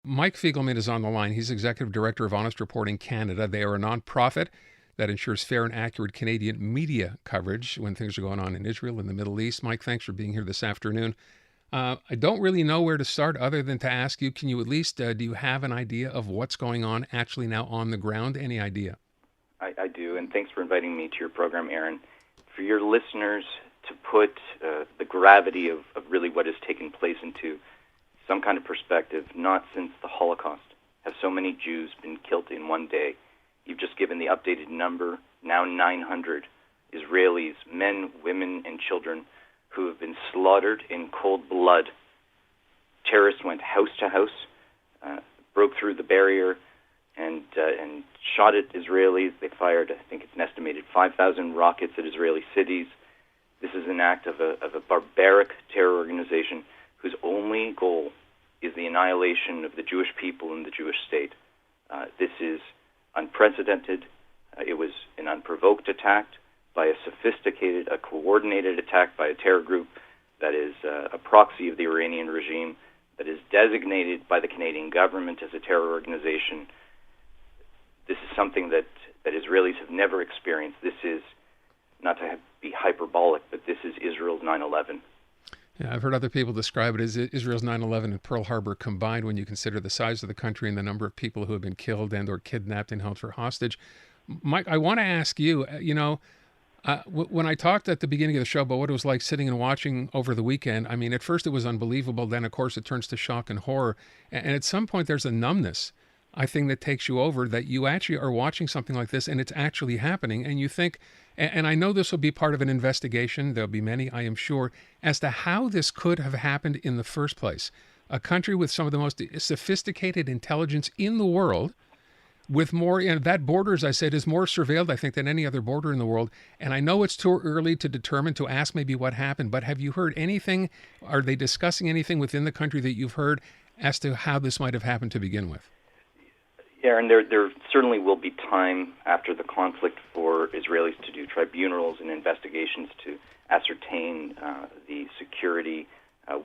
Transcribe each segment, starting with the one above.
Mike Fegelman is on the line. He's Executive Director of HonestReporting Canada. They are a nonprofit that ensures fair and accurate Canadian media coverage when things are going on in Israel and the Middle East. Mike, thanks for being here this afternoon. I don't really know where to start other than to ask you, can you at least, do you have an idea of what's going on actually now on the ground? Any idea? I do, and thanks for inviting me to your program, Aaron. For your listeners to put the gravity of really what has taken place into some kind of perspective, not since the Holocaust have so many Jews been killed in one day. You've just given the updated number, now 900 Israelis, men, women, and children who have been slaughtered in cold blood. Terrorists went house to house, broke through the barrier, and shot at Israelis. They fired, I think it's an estimated 5,000 rockets at Israeli cities. This is an act of a barbaric terror organization whose only goal is the annihilation of the Jewish people and the Jewish state. This is unprecedented. It was an unprovoked attack by a sophisticated, a coordinated attack by a terror group that is a proxy of the Iranian regime, that is designated by the Canadian government as a terror organization. This is something that Israelis have never experienced. This is, not to be hyperbolic, but this is Israel's 9/11. Yeah, I've heard other people describe it as Israel's 9/11 and Pearl Harbor combined when you consider the size of the country and the number of people who have been killed and or kidnapped and held for hostage. Mike, I want to ask you, when I talked at the beginning of the show about what it was like sitting and watching over the weekend, I mean, at first it was unbelievable. Then, of course, it turns to shock and horror. And at some point, there's a numbness, I think, that takes you over, that you actually are watching something like this and it's actually happening. And you think, and I know this will be part of an investigation, there'll be many, I am sure, as to how this could have happened in the first place. A country with some of the most sophisticated intelligence in the world, with more, that border, as I said, is more surveilled, I think, than any other border in the world. And I know it's too early to determine, to ask maybe what happened, but have you heard anything? Are they discussing anything within the country that you've heard as to how this might have happened to begin with? Aaron, there certainly will be time after the conflict for Israelis to do tribunals and investigations to ascertain the security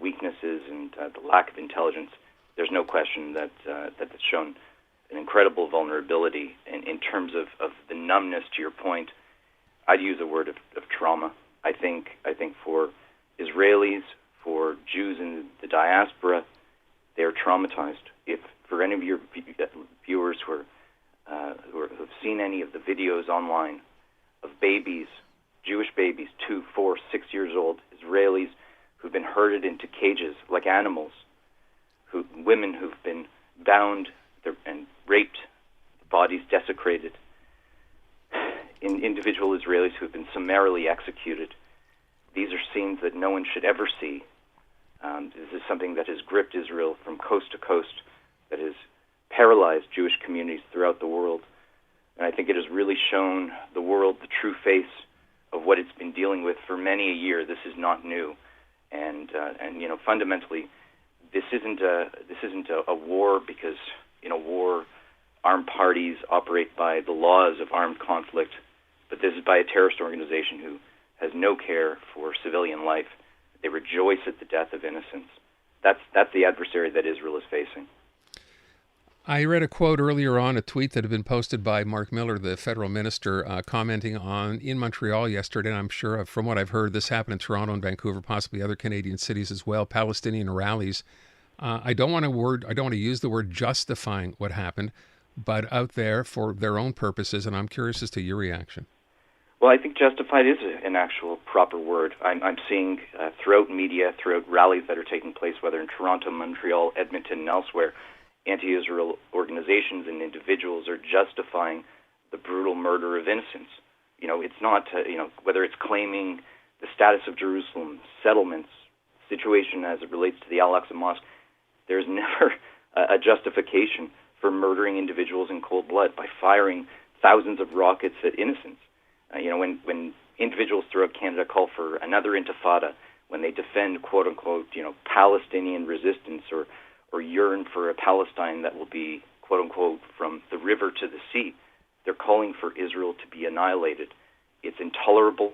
weaknesses and the lack of intelligence. There's no question that it's shown an incredible vulnerability in terms of the numbness. To your point, I'd use a word of trauma. I think for Israelis, for Jews in the diaspora, they are traumatized. If for any of your viewers who have seen any of the videos online of babies, Jewish babies, 2, 4, 6 years old, Israelis who've been herded into cages like animals, women who've been bound and raped, bodies desecrated, individual Israelis who have been summarily executed. These are scenes that no one should ever see. This is something that has gripped Israel from coast to coast, that has paralyzed Jewish communities throughout the world. And I think it has really shown the world the true face of what it's been dealing with for many a year. This is not new. And fundamentally, this isn't a war because in a war, armed parties operate by the laws of armed conflict, but this is by a terrorist organization who has no care for civilian life. They rejoice at the death of innocents. That's the adversary that Israel is facing. I read a quote earlier on, a tweet that had been posted by Mark Miller, the federal minister, commenting on in Montreal yesterday, and I'm sure from what I've heard, this happened in Toronto and Vancouver, possibly other Canadian cities as well, Palestinian rallies. I don't want to use the word justifying what happened, but out there for their own purposes, and I'm curious as to your reaction. Well, I think justified is an actual proper word. I'm seeing throughout media, throughout rallies that are taking place, whether in Toronto, Montreal, Edmonton, and elsewhere, anti-Israel organizations and individuals are justifying the brutal murder of innocents. It's not, whether it's claiming the status of Jerusalem, settlements, situation as it relates to the Al-Aqsa Mosque, there's never a justification for murdering individuals in cold blood by firing thousands of rockets at innocents. When individuals throughout Canada call for another intifada, when they defend, quote-unquote, Palestinian resistance or yearn for a Palestine that will be, quote-unquote, from the river to the sea, they're calling for Israel to be annihilated. It's intolerable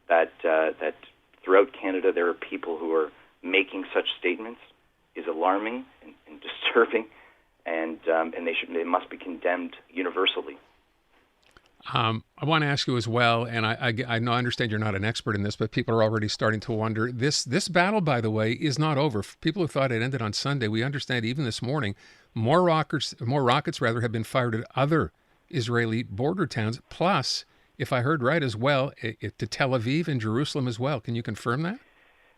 that throughout Canada there are people who are making such statements. Is alarming and disturbing. and they must be condemned universally. I want to ask you as well, and I know I understand you're not an expert in this, but people are already starting to wonder. This battle, by the way, is not over. People who thought it ended on Sunday, we understand even this morning, more rockets have been fired at other Israeli border towns. Plus, if I heard right as well, to Tel Aviv and Jerusalem as well. Can you confirm that?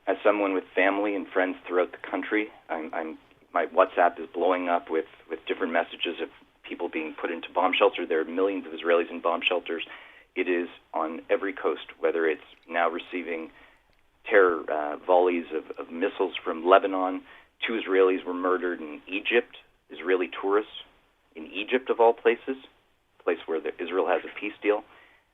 As someone with family and friends throughout the country, my WhatsApp is blowing up with different messages of people being put into bomb shelter. There are millions of Israelis in bomb shelters. It is on every coast, whether it's now receiving terror volleys of missiles from Lebanon. 2 Israelis were murdered in Egypt, Israeli tourists in Egypt of all places, a place where Israel has a peace deal.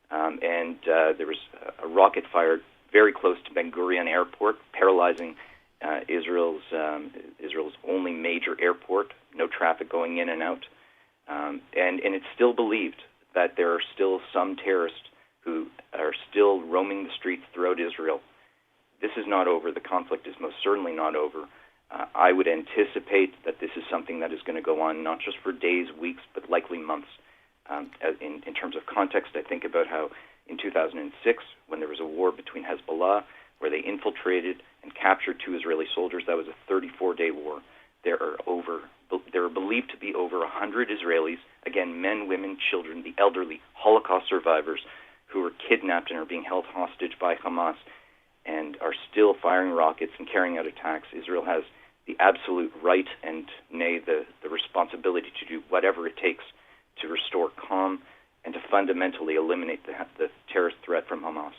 And there was a rocket fired very close to Ben Gurion Airport, paralyzing Israel's only major airport, no traffic going in and out. And it's still believed that there are still some terrorists who are still roaming the streets throughout Israel. This is not over. The conflict is most certainly not over. I would anticipate that this is something that is going to go on not just for days, weeks, but likely months. In terms of context, I think about how in 2006, when there was a war between Hezbollah, where they infiltrated and captured 2 Israeli soldiers, that was a 34-day war. There are believed to be over 100 Israelis, again, men, women, children, the elderly, Holocaust survivors, who were kidnapped and are being held hostage by Hamas and are still firing rockets and carrying out attacks. Israel has the absolute right and, nay, the responsibility to do whatever it takes to restore calm and to fundamentally eliminate the terrorist threat from Hamas.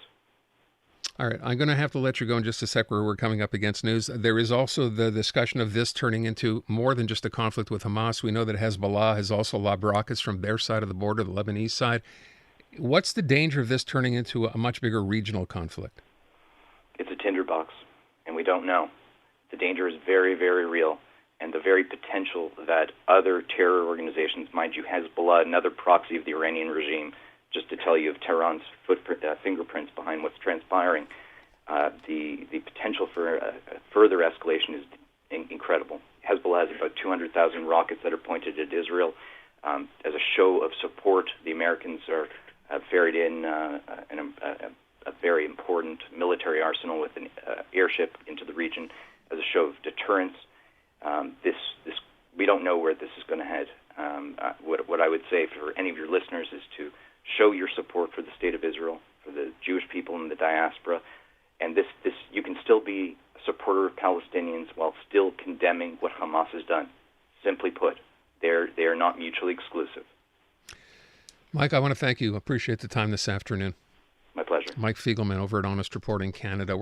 All right, I'm going to have to let you go in just a sec where we're coming up against news. There is also the discussion of this turning into more than just a conflict with Hamas. We know that Hezbollah has also lobbed rockets from their side of the border, the Lebanese side. What's the danger of this turning into a much bigger regional conflict? It's a tinderbox, and we don't know. The danger is very, very real, and the very potential that other terror organizations, mind you, Hezbollah, another proxy of the Iranian regime, just to tell you of Tehran's fingerprints behind what's transpiring, the potential for further escalation is incredible. Hezbollah has about 200,000 rockets that are pointed at Israel. As a show of support, the Americans have ferried in a very important military arsenal with an airship into the region as a show of deterrence. We don't know where this is going to head. What I would say for any of your listeners is to show your support for the state of Israel, for the Jewish people in the diaspora, and this you can still be a supporter of Palestinians while still condemning what Hamas has done. Simply put, they are not mutually exclusive. Mike, I want to thank you. Appreciate the time this afternoon. My pleasure. Mike Fegelman over at Honest Reporting Canada.